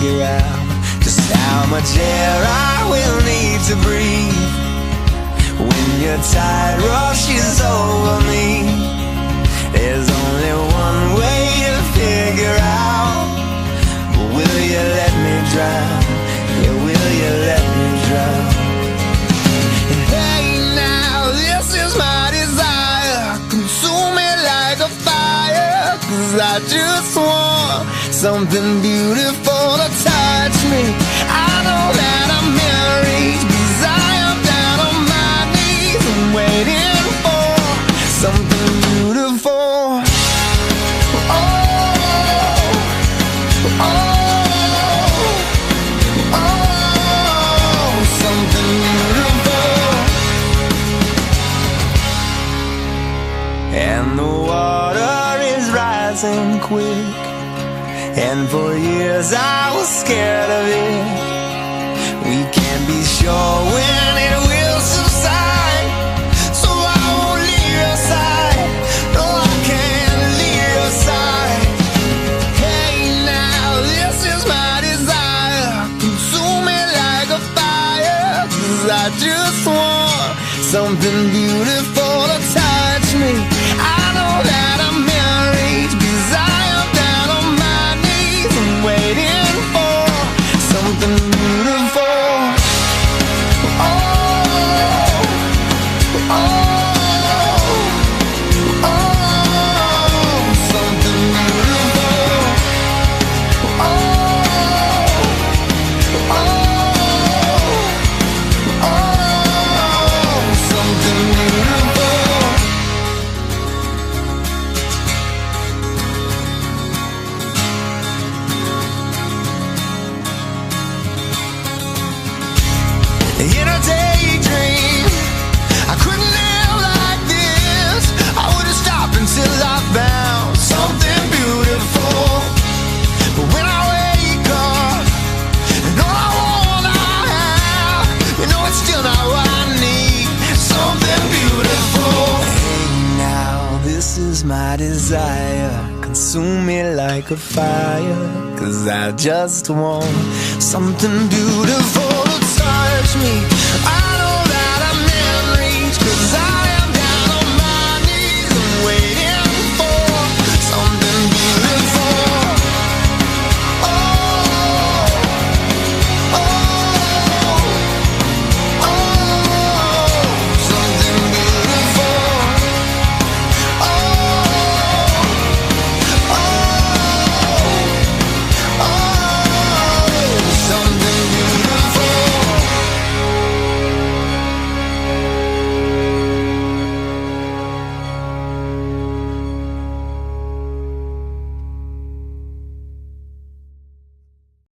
figure out just how much air I will need to breathe when your tide rushes over me. There's only one way to figure out. Will you let me drown? Yeah, will you let me drown? And hey now, this is my desire. Consume me like a fire, 'cause I just want something beautiful to touch me. I know that I'm married, 'cause I am down on my knees and waiting for something beautiful. Oh, oh, oh, something beautiful. And the water is rising quick, and for years I was scared of it. We can't be sure when it will subside, so I won't leave your side. No, I can't leave your side. Hey now, this is my desire. Consume me like a fire, 'cause I just want something beautiful to touch me. I know that I'm married, 'cause I am down on my knees and waiting for something beautiful. Oh, oh, oh, something beautiful. Oh, oh, oh, something beautiful. In a daydream, I couldn't live like this. I wouldn't stop until I found something beautiful. But when I wake up, and all I want I have, you know it's still not what I need. Something beautiful. Hey now, this is my desire. Consume me like a fire, 'cause I just want something beautiful to touch me.